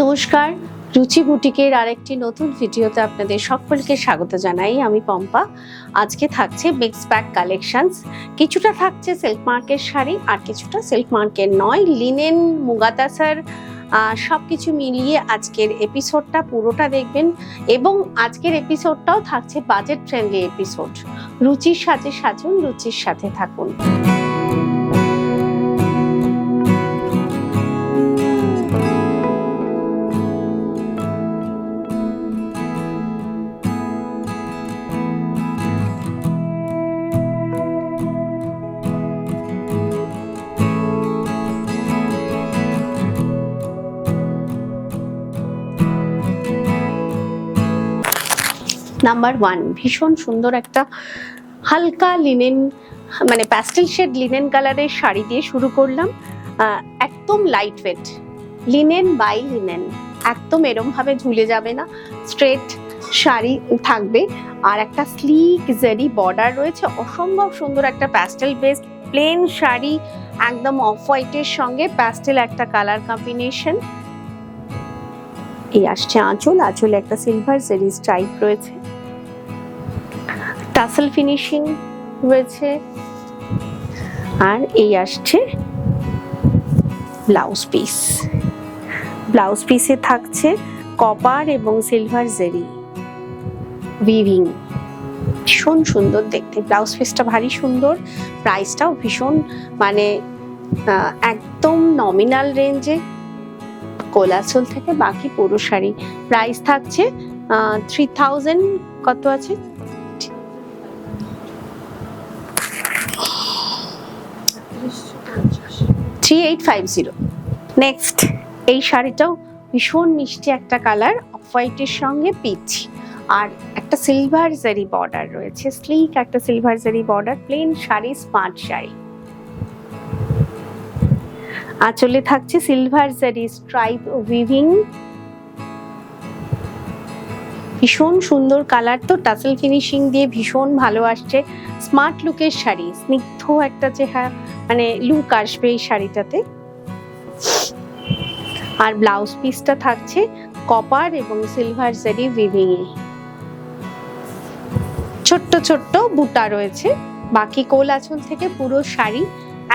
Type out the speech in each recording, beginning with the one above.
নমস্কার, রুচি বুটিকের আরেকটি নতুন ভিডিওতে আপনাদের সকলকে স্বাগত জানাই। আমি পম্পা। আজকে থাকছে মিক্স প্যাক কালেকশনস। কিছুটা থাকছে সিল্ক মার্কের শাড়ি আর কিছুটা সিল্ক মার্কের নয়, লিনেন, মুগা তাসার, সবকিছু মিলিয়ে আজকের এপিসোডটা পুরোটা দেখবেন। এবং আজকের এপিসোডটাও থাকছে বাজেট ফ্রেন্ডলি এপিসোড। রুচির সাথে সাজুন, রুচির সাথে থাকুন। নাম্বার 1, ভীষণ সুন্দর একটা হালকা লিনেন, মানে প্যাস্টেল শেড লিনেন কালারের শাড়ি দিয়ে শুরু করলাম। একদম light weight linen by linen, একদম এরম ভাবে ঝুলে যাবে না, স্ট্রেট শাড়ি থাকবে। আর একটা স্লিক জারি বর্ডার রয়েছে, অসম্ভব সুন্দর একটা প্যাস্টেল বেসড প্লেন শাড়ি, একদম অফ হোয়াইটের সঙ্গে প্যাস্টেল একটা কালার কম্বিনেশন। এই আসছে আঁচল, আঁচলে একটা সিলভার জারি স্ট্রাইপ রয়েছে, টাসেল ফিনিশিং রয়েছে। আর এই আসছে ব্লাউজ পিস। ব্লাউজ পিসে থাকছে কপার এবং সিলভার জারি উইভিং, ভীষণ সুন্দর দেখতে। ব্লাউজ পিসটা ভারী সুন্দর, প্রাইসটাও ভীষণ মানে একদম নমিনাল রেঞ্জে। কোলাচল থেকে বাকি পুরো শাড়ি প্রাইস থাকছে 3000, কত আছে 3850। নেক্সট এই শাড়িটাও ভীষণ মিষ্টি একটা কালার, অফ হোয়াইটের সঙ্গে পিচ, আর একটা সিলভার জারি বর্ডার রয়েছে, স্লিক একটা silver zari border, plain sari, smart sari. আঁচলে থাকছে সিলভার জারি স্ট্রাইপ উইভিং, ভীষণ সুন্দর কালার। তো টাসেল ফিনিশিং দিয়ে ভীষণ ভালো আসছে, স্মার্ট লুকের শাড়ি, স্নিগ্ধ একটা চেহারা মানে লুক আসবে এই শাড়িটাতে। আর ব্লাউজ পিসটা থাকছে কপার এবং সিলভার জারি উইভিং এ, ছোট্ট ছোট্ট বুটা রয়েছে। বাকি কোল আঁচল থেকে পুরো শাড়ি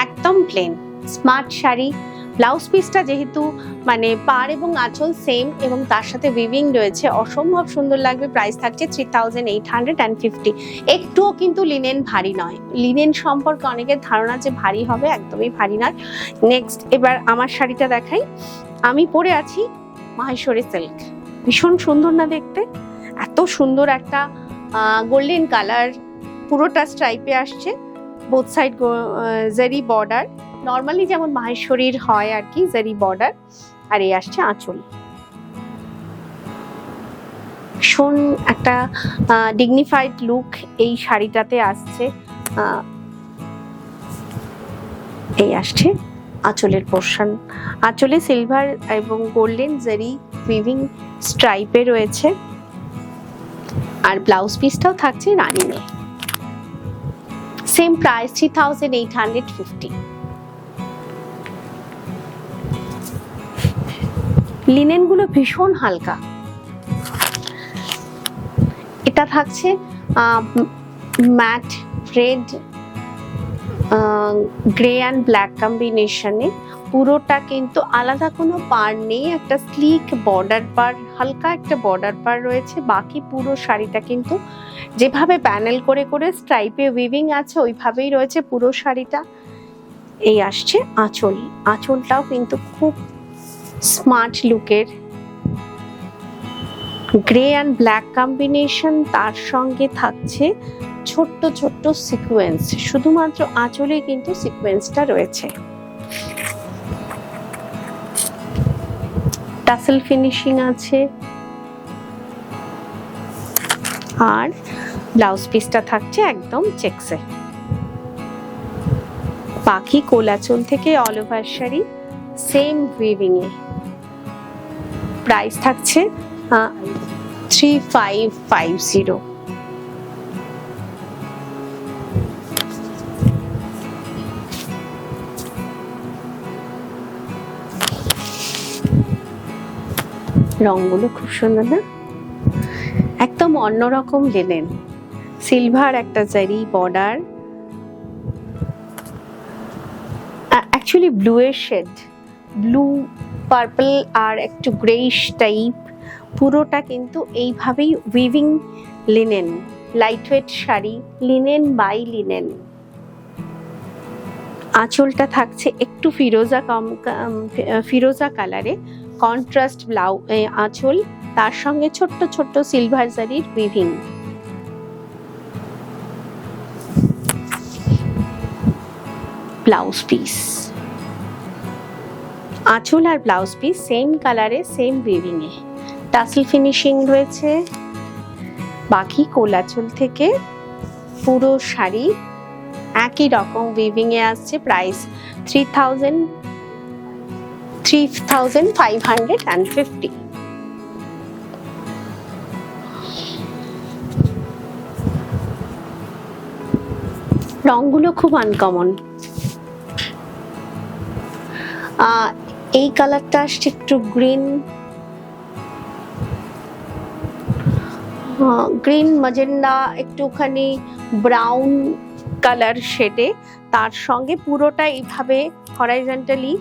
একদম প্লেন স্মার্ট শাড়ি। ব্লাউজ পিসটা যেহেতু মানে পাড় এবং আঁচল সেম এবং তার সাথে উইভিং রয়েছে, অসম্ভব সুন্দর লাগবে। প্রাইস থাকছে 3850। একটুও কিন্তু লিনেন ভারী নয়। লিনেন সম্পর্কে অনেকের ধারণা যে ভারী হবে, একদমই ভারী নয়। নেক্সট এবার আমার শাড়িটা দেখাই। আমি পরে আছি মাহেশ্বরী সিল্ক, ভীষণ সুন্দর না দেখতে? এত সুন্দর একটা গোল্ডেন কালার, পুরোটা স্ট্রাইপে আসছে, বোথ সাইড জারি বর্ডার, নর্মালি যেমন মাহেশ্বরীর হয় আর কি, জারি বর্ডার। আর এই আসছে আঁচল, ভীষণ একটা ডিগনিফাইড লুক এই শাড়িটাতে আসছে। এই আসছে আঁচলের পোর্শন, আঁচলে সিলভার এবং গোল্ডেন জারি উইভিং স্ট্রাইপে রয়েছে। আর ব্লাউজ পিসটাও থাকছে রানিং এ, সেম প্রাইস 3850। লিনেন গুলো ভীষণ হালকা। এটা থাকছে matte red, grey and black কম্বিনেশনে, পুরোটা কিন্তু আলাদা কোনো পার নেই, একটা স্লিক বর্ডার পার, হালকা একটা বর্ডার পার রয়েছে। বাকি পুরো শাড়িটা কিন্তু যেভাবে প্যানেল করে করে স্ট্রাইপে উইভিং আছে ওইভাবেই রয়েছে পুরো শাড়িটা। এই আসছে আঁচল, আঁচলটাও কিন্তু খুব স্মার্ট লুকের, গ্রে অ্যান্ড ব্ল্যাক কম্বিনেশন, তার সঙ্গে থাকছে ছোট্ট ছোট্ট সিকোয়েন্স, শুধুমাত্র আঁচলে কিন্তু সিকোয়েন্সটা রয়েছে। টাসেল ফিনিশিং আছে। আর ব্লাউজ পিসটা থাকছে একদম চেকসে। বাকি কোলাচল থেকে all over sari same weaving এ। প্রাইস থাকছে 3550। রংগুলো খুব সুন্দর না, একদম অন্যরকম লিনেন, সিলভার একটা জারি বর্ডার, অ্যাকচুয়ালি ব্লু এর শেড, ব্লু পার্পল আর একটু গ্রেইশ টাইপ, পুরোটা কিন্তু এইভাবেই weaving linen, light weight sari, linen by linen. আঁচলটা থাকছে একটু ফিরোজা কালারে, কন্ট্রাস্ট আঁচল, তার সঙ্গে ছোট্ট ছোট্ট সিলভার জারির উইভিং। ব্লাউজ পিস, আঁচল আর ব্লাউজ পিস সেম কালারে সেম উইভিং এ, টাসেল ফিনিশিং রয়েছে। বাকি কোলাচল থেকে পুরো শাড়ি একই রকম উইভিং এ আসছে। প্রাইস 3550। রংগুলো খুব আনকমন। এই কালারটা আসছে একটু গ্রিন, গ্রিন ম্যাজেন্ডা, একটুখানি ব্রাউন কালার শেডে, তার সঙ্গে পুরোটা এইভাবে হরাইজন্টালি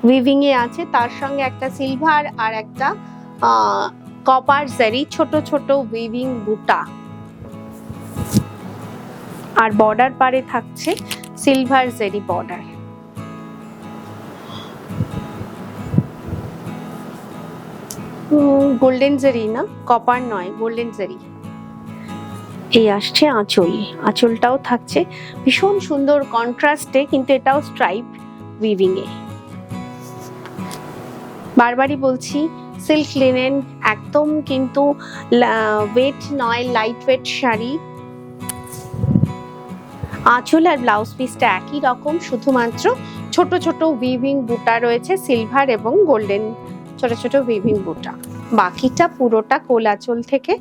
উইভিং এ আছে, তার সঙ্গে একটা সিলভার আর একটা কপার জারি, ছোট ছোট উইভিং বুটা, আর বর্ডার পারে থাকছে সিলভার জারি বর্ডার। গোল্ডেন জারি না, কপার নয়, গোল্ডেন জারি। এই আসছে আঁচল, আঁচলটাও থাকছে ভীষণ সুন্দর কন্ট্রাস্টে, কিন্তু এটাও স্ট্রাইপ উইভিং এ। বারবারই বলছি সিল্ক লিনেন একদম কিন্তু ওয়েট নয়, লাইট ওয়েট শাড়ি। আঁচল আর ব্লাউজ পিসটা একই রকম, শুধুমাত্র ছোট ছোট উইভিং বুটা রয়েছে, সিলভার এবং গোল্ডেন ছোট ছোট উইভিং বুটা। বাকিটা পুরোটা কোলাচল থেকে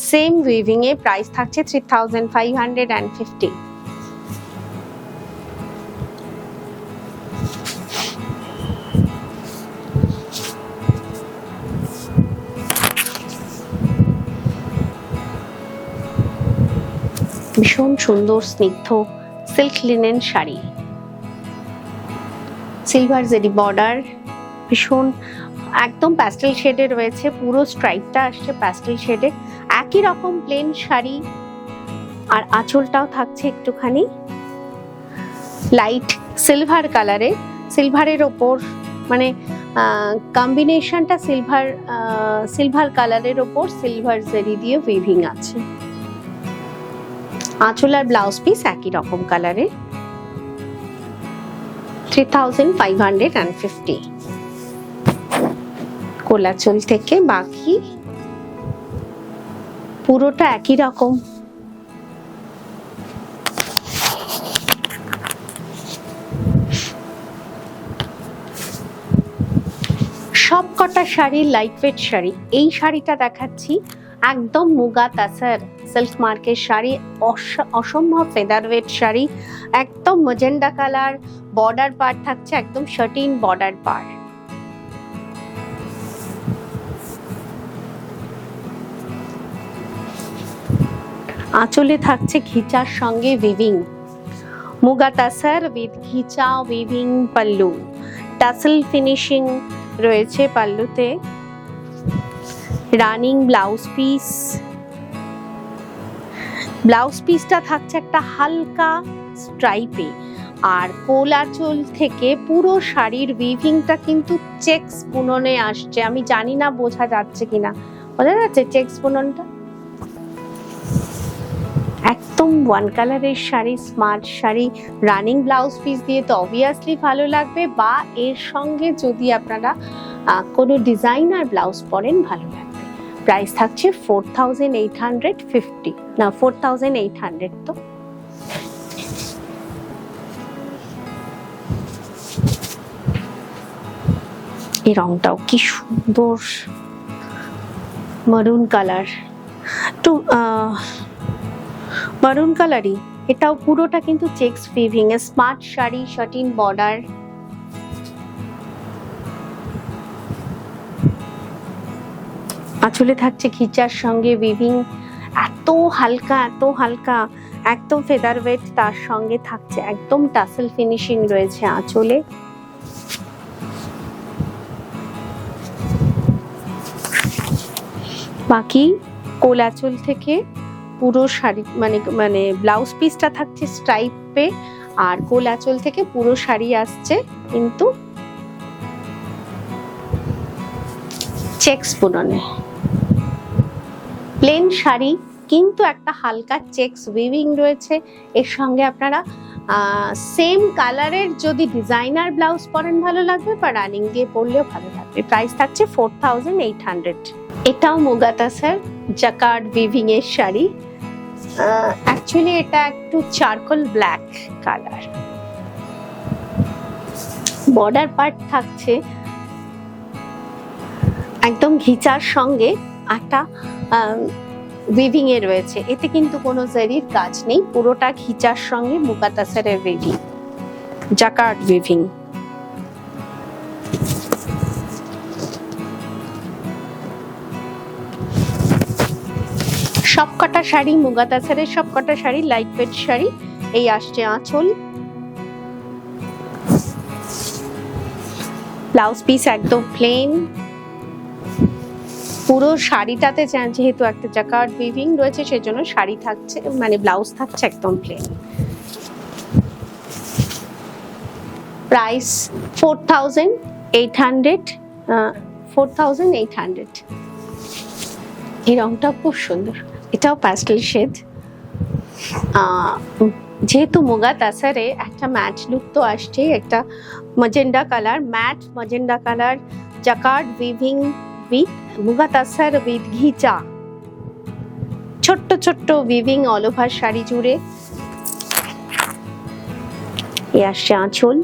সেম উইভিং এ। প্রাইস থাকছে 3550। ভীষণ সুন্দর স্নিগ্ধ silk linen sari, silver Jerry border, ভীষণ একদম প্যাস্টেল শেডে রয়েছে, পুরো স্ট্রাইপটা আসছে প্যাস্টেল শেডে, একই রকম প্লেন শাড়ি। আর আঁচলটাও থাকছে একটুখানি লাইট সিলভার কালারে, সিলভারের ওপর মানে কম্বিনেশনটা সিলভার কালারের ওপর সিলভার জেরি দিয়ে উইভিং আছে। আঁচল আর ব্লাউজ পিস একই রকম কালারে। 3550। কোলাচল থেকে বাকি পুরোটা একই রকম। সব কটা শাড়ি লাইট ওয়েট শাড়ি। এই শাড়িটা দেখাচ্ছি একদম মুগা তাসার সিল্ক মার্কের শাড়ি, অসম্ভব ফেদার ওয়েট শাড়ি, একদম ম্যাজেন্ডা কালার, বর্ডার পার থাকছে একদম শার্টিন বর্ডার পার। আঁচলে থাকছে ঘিচার সঙ্গে weaving, muga tussar with ghicha weaving pallu, tassel finishing রয়েছে পাল্লুতে, রানিং ব্লাউজ পিস। ব্লাউজ পিসটা থাকছে একটা হালকা স্ট্রাইপে, আর কোলাচল থেকে পুরো শাড়ির উইভিংটা কিন্তু চেকস বুননে আসছে। আমি জানি না বোঝা যাচ্ছে কিনা, বোঝা যাচ্ছে চেকস বুননটা? একদম ওয়ান কালারের sari, smart sari, running blouse piece দিয়ে তো অবভিয়াসলি ভালো লাগবে, বা এর সঙ্গে যদি আপনারা কোনো ডিজাইনার ব্লাউজ পরেন ভালো লাগবে। প্রাইস থাকছে 4850, না 4800। তো এই রংটাও কি সুন্দর, মারুন কালার, একটু মারুন কালারই, এটাও পুরোটা কিন্তু চেকস উইভিং এ, স্মার্ট শাড়ি, শার্টিন বর্ডার। আঁচলে থাকছে খিচার সঙ্গে উইভিং, এত হালকা একদম ফেদার ওয়েট, তার সঙ্গে থাকছে একদম টাসেল ফিনিশিং রয়েছে আঁচলে। বাকি কোল আঁচল থেকে পুরো শাড়ি মানে ব্লাউজ পিসটা থাকছে স্ট্রাইপে, আর কোল আঁচল থেকে পুরো শাড়ি আসছে কিন্তু চেকস বুননে। প্লেন শাড়ি কিন্তু একটা হালকা চেকস উইভিং রয়েছে, এর সঙ্গে আপনারা সেম কালারের যদি ডিজাইনার ব্লাউজ পরেন ভালো লাগবে, বা রানিং দিয়ে পরলেও ভালো লাগবে। প্রাইস থাকছে 4800। এটাও মুগা তাসার জাকার্ড উইভিং এর শাড়ি। অ্যাকচুয়ালি এটা একটু charcoal black colour. Border part থাকছে একদম ঘিচার সঙ্গে একটা উইভিং এ রয়েছে, এতে কিন্তু কোনো জারির কাজ নেই, পুরোটা ঘিচার সঙ্গে মুগা তাসারের উইভিং, জাকার্ড উইভিং। সবকটা শাড়ি মুগা তাসারের, সবকটা শাড়ি লাইট ওয়েট শাড়ি। এই আসছে আঁচল, ব্লাউজ পিস একদম প্লেন। পুরো শাড়িটাতে যেহেতু একটা জাকার্ড উইভিং রয়েছে, সেজন্য শাড়ি থাকছে মানে ব্লাউজ থাকছে একদম প্লেন। প্রাইস 4800। 4800। এই রংটা খুব সুন্দর, এটাও প্যাস্টেল শেড। যেহেতু মুগা তাসারে একটা ম্যাট লুক তো আসছেই, একটা magenta colour, matt magenta colour, jacquard weaving with muga tussar with ghicha, ছোট্ট ছোট্ট উইভিং অল ওভার শাড়ি জুড়ে। এই আসছে আঁচল,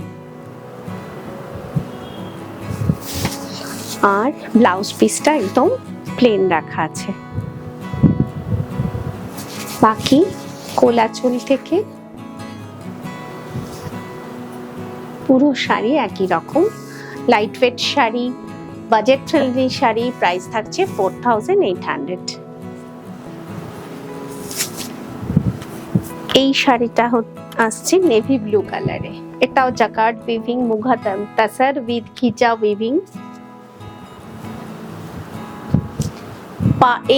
আর ব্লাউজ পিসটা একদম প্লেন রাখা আছে। বাকি কোল আঁচল থেকে পুরো শাড়ি একই রকম, light weight sari, budget friendly sari. Price থাকছে 4800। এই শাড়িটা আসছে নেভি ব্লু কালারে, এটাও jacquard weaving muga tussar with ghicha weaving.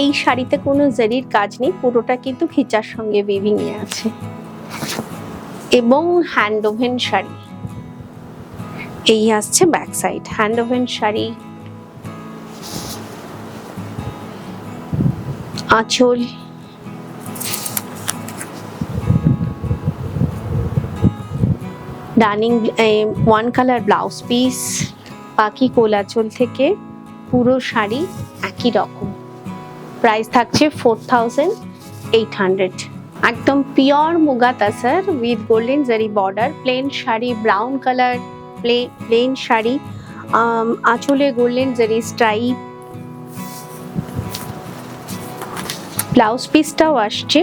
এই শাড়িতে কোনো জারির কাজ নেই, পুরোটা কিন্তু খিচার সঙ্গে উইভিং এ আছে, এবং হ্যান্ড ওভেন শাড়ি। এই আসছে back side, hand woven sari. আঁচল, running one colour blouse piece. বাকি কোল আঁচল থেকে পুরো শাড়ি একই রকম। প্রাইস থাকছে 4800। একদম pure muga tussar with golden zari border, plain sari, brown colour plain sari, আঁচলে গোল্ডেন জারি স্ট্রাইপ। ব্লাউজ পিসটাও আসছে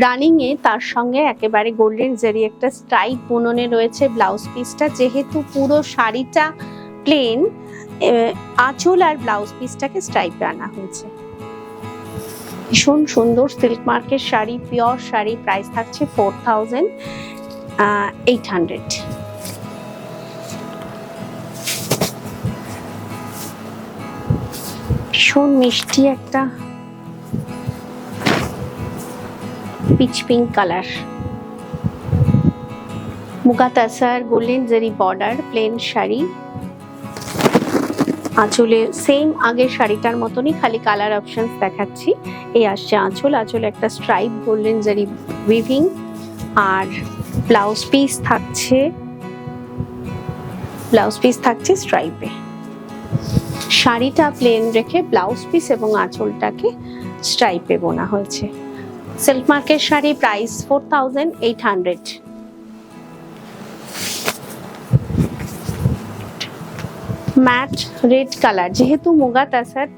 রানিং এ, তার সঙ্গে একেবারে গোল্ডেন জারি একটা স্ট্রাইপ বুননে রয়েছে ব্লাউজ পিসটা। যেহেতু পুরো শাড়িটা প্লেন, আঁচল আর ব্লাউজ পিসটাকে স্ট্রাইপে আনা হয়েছে। ভীষণ সুন্দর সিল্ক মার্কের শাড়ি, পিওর শাড়ি। প্রাইস থাকছে 4800। ভীষণ মিষ্টি একটা pitch pink colour, muga তাসার golden zari border, plain sari. আঁচলে সেম আগের শাড়িটার মতনই, খালি কালার অপশনস দেখাচ্ছি। এই আসছে আঁচল, আঁচলে একটা স্ট্রাইপ গোল্ডেন জারি উইভিং, আর ব্লাউজ পিস থাকছে স্ট্রাইপে। শাড়িটা প্লেন রেখে ব্লাউজ পিস এবং আঁচলটাকে স্ট্রাইপে বোনা হয়েছে। সিল্ক মার্কের sari, price 4800। Matte red colour, যেহেতু মুগা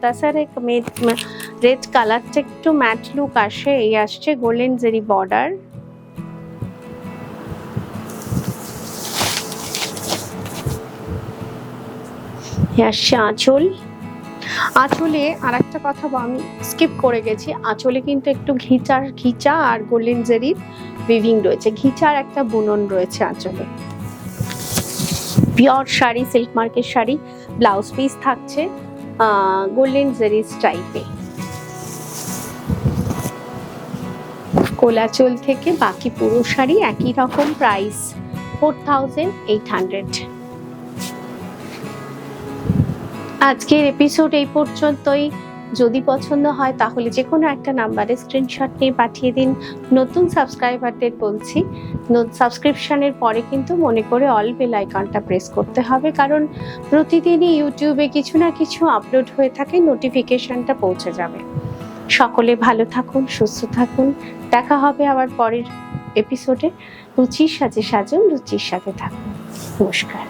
তাসারে রেড কালারটা একটু ম্যাট লুক আসে। এই আসছে গোল্ডেন জারি বর্ডার, আসছে আঁচল, আঁচলে আর একটা কথা আমি স্কিপ করে গেছি, আঁচলে কিন্তু একটু ঘিচা আর গোল্ডেন জেরির উইভিং রয়েছে, ঘিচার একটা বুনন রয়েছে আঁচলে। পিওর শাড়ি, সিল্ক মার্কের শাড়ি, ব্লাউজ পিস থাকছে গোল্ডেন জেরি স্টাইপে। কোলাচল থেকে বাকি পুরো শাড়ি একই রকম প্রাইস 4800। আজকের এপিসোড এই পর্যন্তই। যদি পছন্দ হয় তাহলে যে কোনো একটা নাম্বারে স্ক্রিনশট নিয়ে পাঠিয়ে দিন। নতুন সাবস্ক্রাইবারদের বলছি, সাবস্ক্রিপশনের পরে কিন্তু মনে করে অল বেল আইকনটা প্রেস করতে হবে, কারণ প্রতিদিনই ইউটিউবে কিছু না কিছু আপলোড হয়ে থাকে, নোটিফিকেশনটা পৌঁছে যাবে। সকলে ভালো থাকুন, সুস্থ থাকুন, দেখা হবে আবার পরের এপিসোডে। রুচির সাথে সাজুন, রুচির সাথে থাকুন। নমস্কার।